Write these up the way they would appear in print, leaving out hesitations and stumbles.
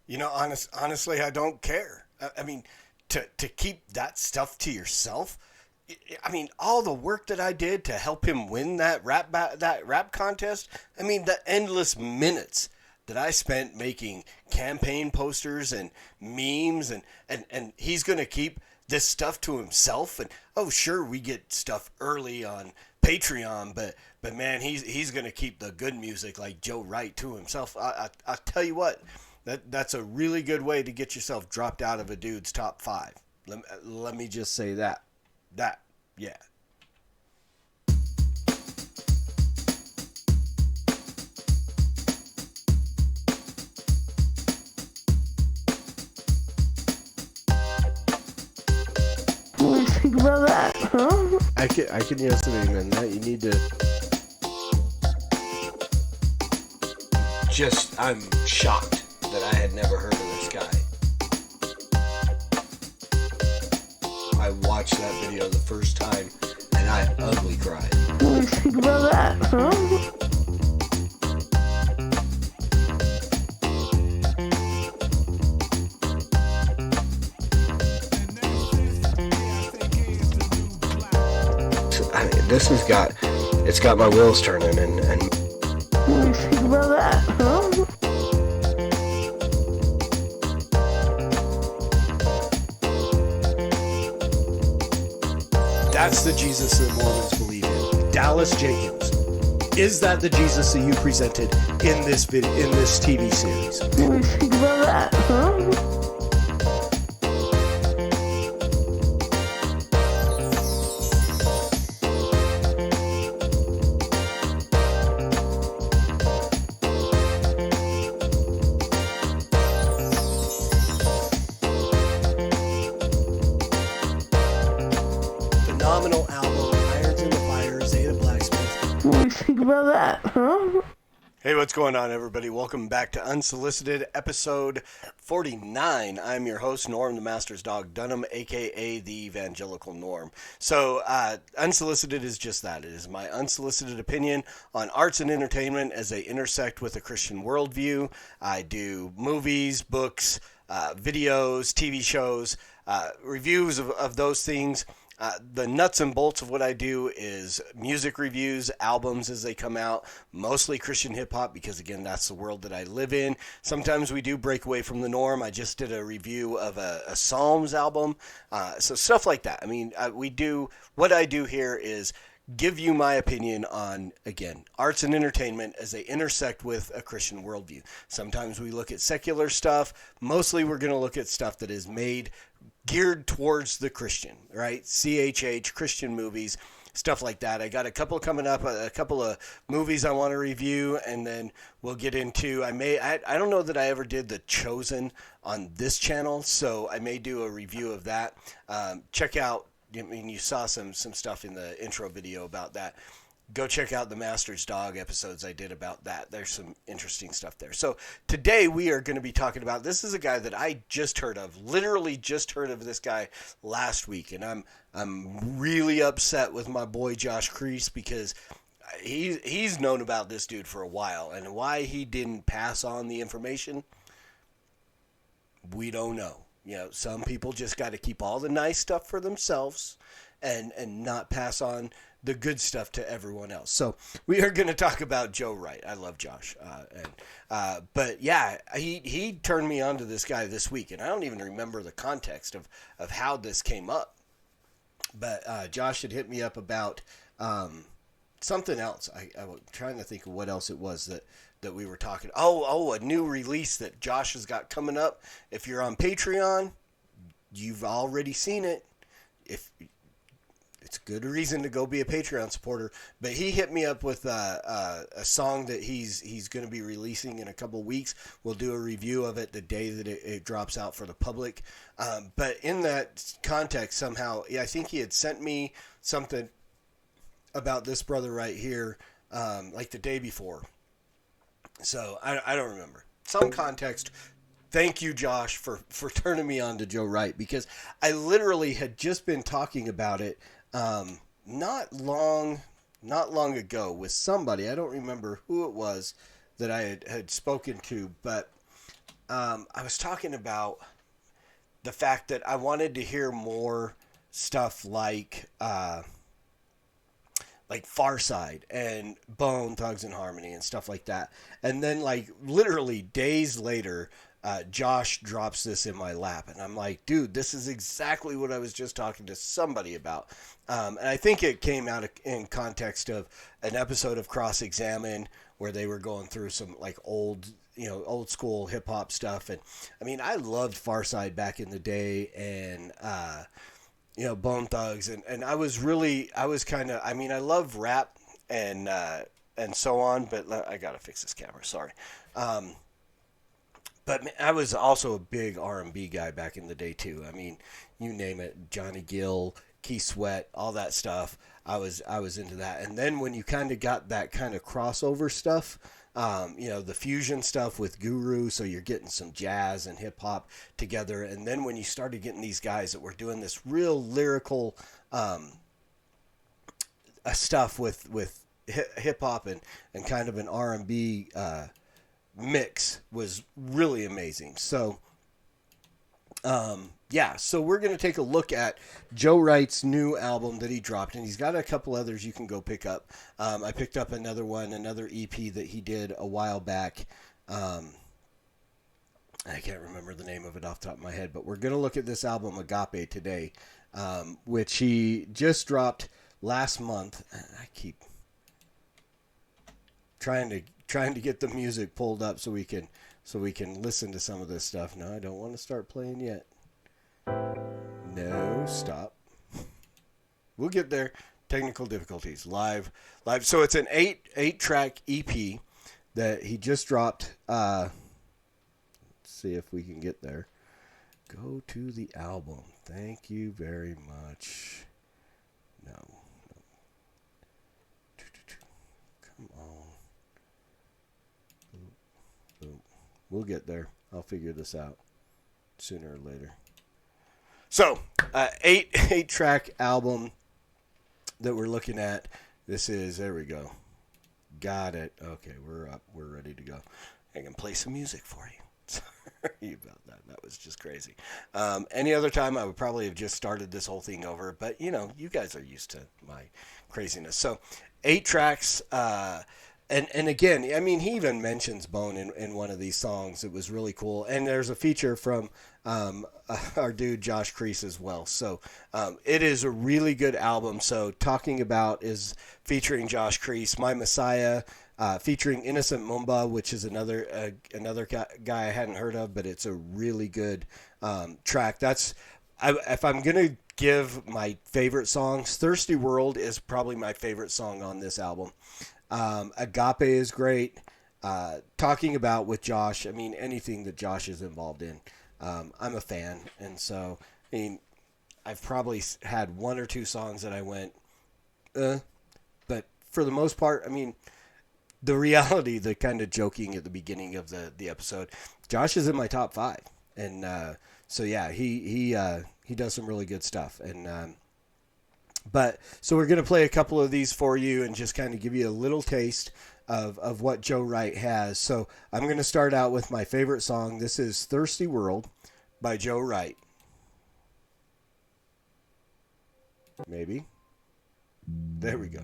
Honestly, I don't care. I mean, to keep that stuff to yourself. I mean, all the work that I did to help him win that rap contest. I mean, the endless minutes that I spent making campaign posters and memes, and he's gonna keep this stuff to himself. And oh, sure, we get stuff early on Patreon, but man, he's gonna keep the good music like Joe Wright to himself. I tell you what, that's a really good way to get yourself dropped out of a dude's top five. Let me just say that. That, yeah. Think about that, huh? I can yes and amen that. You need to. I'm shocked that I had never heard of this guy. I watched that video the first time and I ugly cried. Think about that, huh? It's got my wheels turning and Think about that, huh? That's the Jesus that Mormons believe in. Dallas Jenkins. Is that the Jesus that you presented in this TV series? Think about that, huh? Phenomenal album, Irons in the Fire, Zeta Blacksmith. Think about that, huh? Hey, what's going on, everybody? Welcome back to Unsolicited, episode 49. I'm your host, Norm, the Master's Dog Dunham, a.k.a. the Evangelical Norm. So, Unsolicited is just that. It is my unsolicited opinion on arts and entertainment as they intersect with a Christian worldview. I do movies, books, videos, TV shows, reviews of those things. The nuts and bolts of what I do is music reviews, albums as they come out, mostly Christian hip-hop because, again, that's the world that I live in. Sometimes we do break away from the norm. I just did a review of a Psalms album, so stuff like that. I mean, what I do here is give you my opinion on, again, arts and entertainment as they intersect with a Christian worldview. Sometimes we look at secular stuff. Mostly we're going to look at stuff that is made geared towards the Christian, right? CHH, Christian movies, stuff like that. I got a couple coming up, a couple of movies I want to review, and then we'll get into, I don't know that I ever did The Chosen on this channel, so I may do a review of that. Check out, I mean, you saw some stuff in the intro video about that. Go check out the Master's Dog episodes I did about that. There's some interesting stuff there. So today we are going to be talking about, this is a guy that I just heard of, literally just heard of this guy last week. And I'm really upset with my boy Josh Crease because he's known about this dude for a while. And why he didn't pass on the information, we don't know. You know, some people just got to keep all the nice stuff for themselves and not pass on the good stuff to everyone else. So we are going to talk about Joe Wright. I love Josh. But yeah, he turned me on to this guy this week, and I don't even remember the context of how this came up. But Josh had hit me up about something else. I was trying to think of what else it was that we were talking. Oh, a new release that Josh has got coming up. If you're on Patreon, you've already seen it. If it's a good reason to go be a Patreon supporter, but he hit me up with a song that he's going to be releasing in a couple weeks. We'll do a review of it the day that it drops out for the public. But in that context, somehow, I think he had sent me something about this brother right here, like the day before. So I don't remember. Some context. Thank you, Josh, for turning me on to Joe Wright, because I literally had just been talking about it not long ago with somebody. I don't remember who it was that I had spoken to, but I was talking about the fact that I wanted to hear more stuff like Far Side and Bone Thugs and Harmony and stuff like that. And then like literally days later, Josh drops this in my lap, and I'm like, dude, this is exactly what I was just talking to somebody about. And I think it came out in context of an episode of Cross Examine where they were going through some like old school hip hop stuff. And I mean, I loved Far Side back in the day, and Bone Thugs, and I was kind of, I mean, I love rap and so on, but I gotta fix this camera. Sorry. But I was also a big R&B guy back in the day too. I mean, you name it, Johnny Gill, Keith Sweat, all that stuff. I was into that. And then when you kind of got that kind of crossover stuff, the fusion stuff with Guru, so you're getting some jazz and hip hop together. And then when you started getting these guys that were doing this real lyrical stuff with hip hop and kind of an R&B mix, was really amazing. So so we're going to take a look at Joe Wright's new album that he dropped, and he's got a couple others you can go pick up. I picked up another EP that he did a while back. I can't remember the name of it off the top of my head, but we're going to look at this album, Agape, today, which he just dropped last month. I keep trying to get the music pulled up so we can listen to some of this stuff. No, I don't want to start playing yet. No, stop. We'll get there. Technical difficulties. Live. So it's an 8-track EP that he just dropped. Let's see if we can get there. Go to the album. Thank you very much. No. Come on. Boom. We'll get there. I'll figure this out sooner or later. So, 8-track album that we're looking at. This is, there we go. Got it. Okay, we're up. We're ready to go. I can play some music for you. Sorry about that. That was just crazy. Any other time, I would probably have just started this whole thing over. But, you guys are used to my craziness. So, 8 tracks. And again, I mean, he even mentions Bone in one of these songs. It was really cool. And there's a feature from our dude Josh Crease as well. So it is a really good album. So Talking About is featuring Josh Crease. My Messiah featuring Innocent Mumba, which is another guy I hadn't heard of, but it's a really good track. If I'm going to give my favorite songs, Thirsty World is probably my favorite song on this album. Agape is great. Talking About with Josh, I mean, anything that Josh is involved in, I'm a fan. And so, I mean, I've probably had 1 or 2 songs that I went, but for the most part, I mean, the reality, the kind of joking at the beginning of the episode, Josh is in my top 5. And, so yeah, he does some really good stuff. And, so we're going to play a couple of these for you and just kind of give you a little taste of what Joe Wright has. So I'm going to start out with my favorite song. This is Thirsty World by Joe Wright. Maybe. There we go.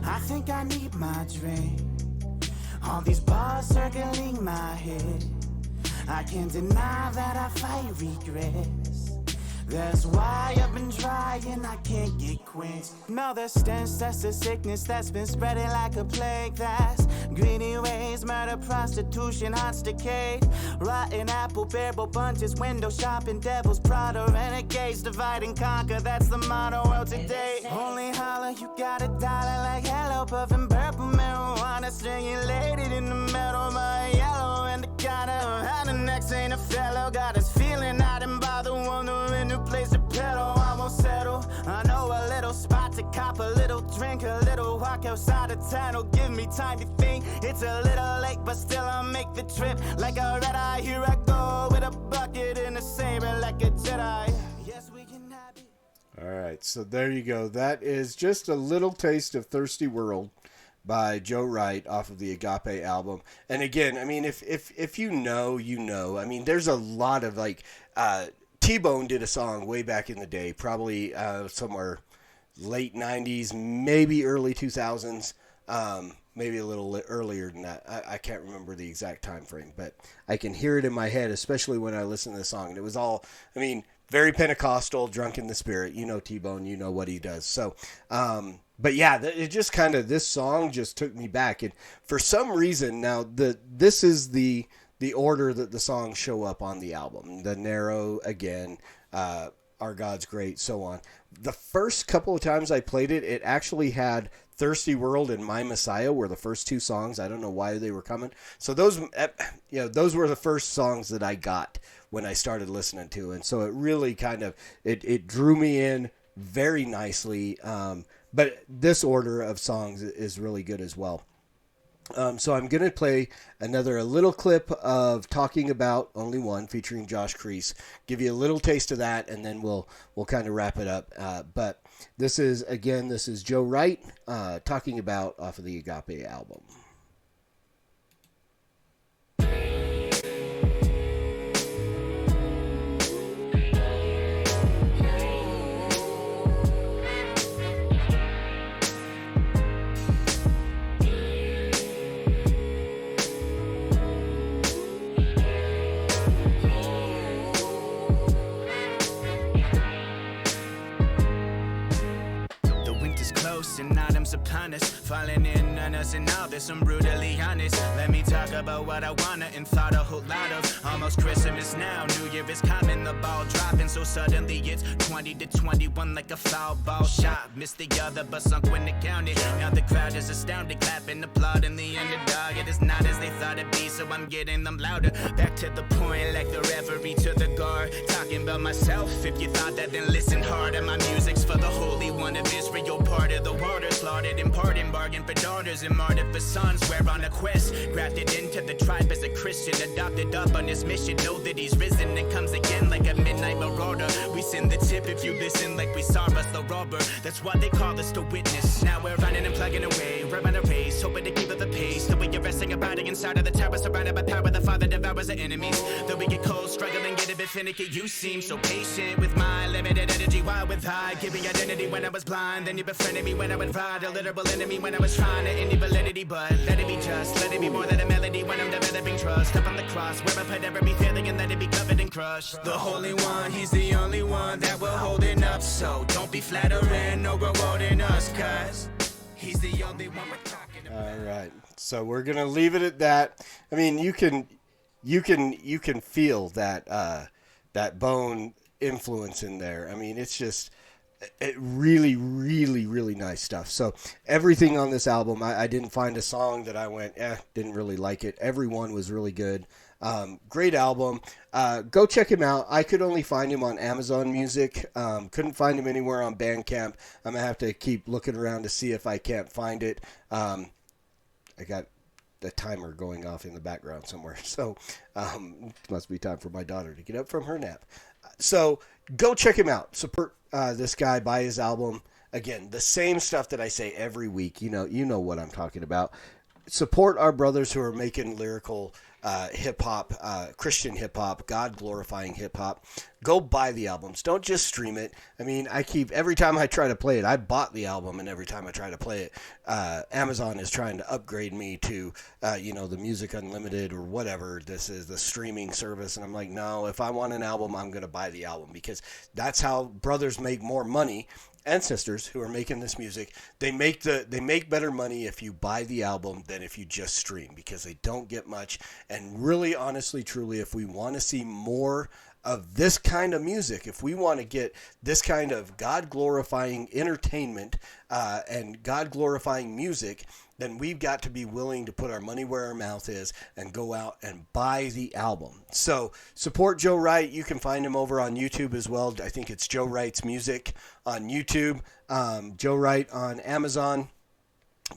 I think I need my drink. All these bars circling my head. I can't deny that I fight regrets. That's why I've been trying, I can't get quit. No, the stench, that's the sickness that's been spreading like a plague. That's greedy ways, murder, prostitution, hearts decay. Rotten apple, bearable bunches, window shopping, devils, Prada, renegades, divide and conquer, that's the motto of today. Only holler, you got $1 like hello, puffin' purple marijuana, strangulated in the metal by yellow. And the kind of how the next ain't a fellow, got us feeling out and bother, wondering who plays the pill. walk outside of town, will give me time to think. It's a little late, but still I'll make the trip. Like a red eye, here I go with a bucket and a saber like a Jedi. Yes, we can have it. All right, so there you go. That is just a little taste of Thirsty World by Joe Wright off of the Agape album. And again, I mean, if you know, you know. I mean, there's a lot of like T-Bone did a song way back in the day, probably somewhere late 90s, maybe early 2000s, maybe a little earlier than that. I can't remember the exact time frame, but I can hear it in my head, especially when I listen to the song. And it was all, I mean, very Pentecostal, drunk in the spirit. You know T-Bone, you know what he does. So, but yeah, it just kind of, this song just took me back. And for some reason, now this is the order that the songs show up on the album. The Narrow, again, Our God's Great, so on. The first couple of times I played it, it actually had Thirsty World and My Messiah were the first two songs. I don't know why they were coming. So those were the first songs that I got when I started listening to. And so it really kind of, it drew me in very nicely. But this order of songs is really good as well. So I'm going to play a little clip of Talking About Only One featuring Josh Crease. Give you a little taste of that, and then we'll kind of wrap it up. But this is Joe Wright Talking About off of the Agape album. And autumn's upon us, falling in on us, and now this I'm brutally honest. Let me talk about what I wanna and thought a whole lot of. Almost Christmas now, New Year is coming, the ball dropping, so suddenly it's 20 to 21 like a foul ball shot. Missed the other, but sunk when it counted. Now the crowd is astounded, clapping, applauding the underdog. It is not as they thought it'd be, so I'm getting them louder. Back to the point, like the referee to the guard. Talking about myself, if you thought that, then listen harder. My music's for the Holy One of Israel, part of the water, slaughtered in pardon, bargain for daughters and martyred for sons. We're on a quest, grafted into the tribe as a Christian, adopted up on his mission. Know that he's risen and comes again like a midnight marauder. We send the tip if you listen, like we saw us the robber. That's why they call us the witness. Now we're running and plugging away, we're on a race, hoping to keep up the pace. The way you're resting and abiding inside of the tower, surrounded by power, the Father devours the enemies. Though we get cold, struggling, get a bit finicky. You seem so patient with my limited energy. Why with I giving identity when I was blind? Then you befriended me when I would ride a literal enemy when I was trying to end the validity. But let it be just, let it be more than a melody when I'm developing trust. Up on the cross where I put every feeling and let it be covered and crushed. The Holy One, he's the only one that will hold it up. So don't be flattering or rewarding us, cause he's the only one we're talking about. All right, so we're gonna leave it at that. I mean, you can feel that that Bone influence in there. I mean, it's just really, really, really nice stuff. So everything on this album, I didn't find a song that I went, didn't really like it. Everyone was really good. Great album. Go check him out. I could only find him on Amazon Music. Couldn't find him anywhere on Bandcamp. I'm going to have to keep looking around to see if I can't find it. I got the timer going off in the background somewhere. So must be time for my daughter to get up from her nap. So go check him out. Support this guy, buy his album. Again, the same stuff that I say every week. You know what I'm talking about. Support our brothers who are making lyrical hip-hop, Christian hip-hop, God-glorifying hip-hop. Go buy the albums. Don't just stream it. I mean, every time I try to play it, I bought the album, and every time I try to play it, Amazon is trying to upgrade me to, the Music Unlimited or whatever. This is the streaming service, and I'm like, no, if I want an album, I'm going to buy the album, because that's how brothers make more money. And sisters who are making this music, they make better money if you buy the album than if you just stream, because they don't get much. And really, honestly, truly, if we want to see more of this kind of music, if we want to get this kind of God-glorifying entertainment and God-glorifying music, then we've got to be willing to put our money where our mouth is and go out and buy the album. So support Joe Wright. You can find him over on YouTube as well. I think it's Joe Wright's Music on YouTube. Joe Wright on Amazon.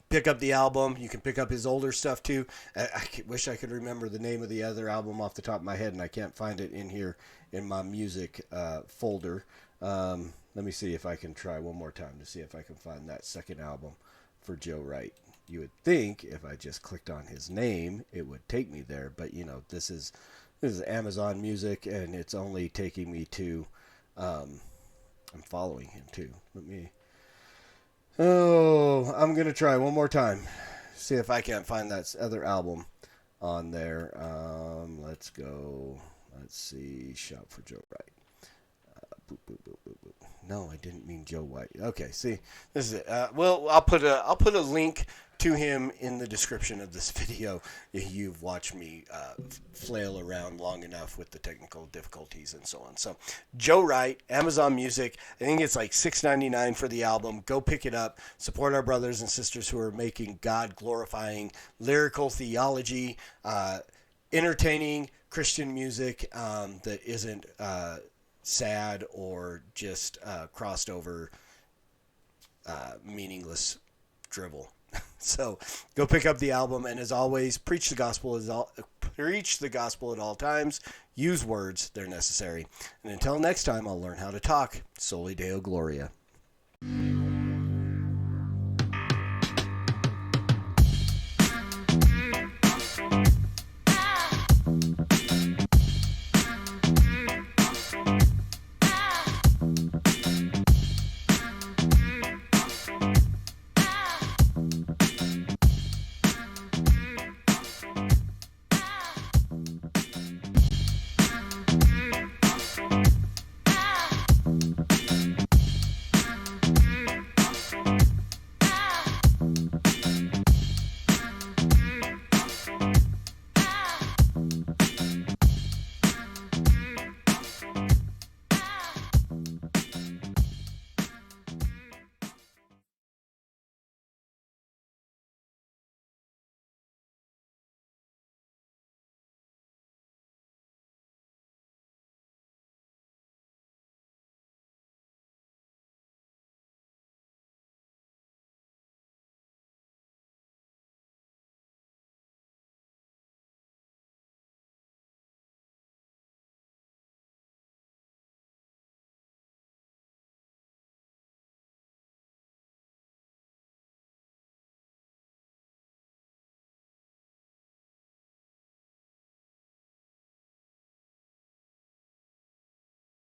pick up the album. You can pick up his older stuff too. Wish I could remember the name of the other album off the top of my head, and I can't find it in here in my music folder. Let me see if I can try one more time to see if I can find that second album for Joe Wright. You would think if I just clicked on his name, it would take me there, but this is Amazon Music, and it's only taking me to. I'm following him too. I'm gonna try one more time. See if I can't find that other album on there. Let's go. Let's see. Shop for Joe Wright. Boop, boop, boop, boop, boop. No, I didn't mean Joe White. Okay, see, this is it. Well, I'll put a link to him in the description of this video. You've watched me flail around long enough with the technical difficulties and so on. So, Joe Wright, Amazon Music. I think it's like $6.99 for the album. Go pick it up. Support our brothers and sisters who are making God glorifying lyrical theology, entertaining Christian music that isn't sad or just crossed over meaningless drivel. So go pick up the album, and as always, preach the gospel at all times. Use words, they're necessary. And until next time, I'll learn how to talk. Soli Deo Gloria.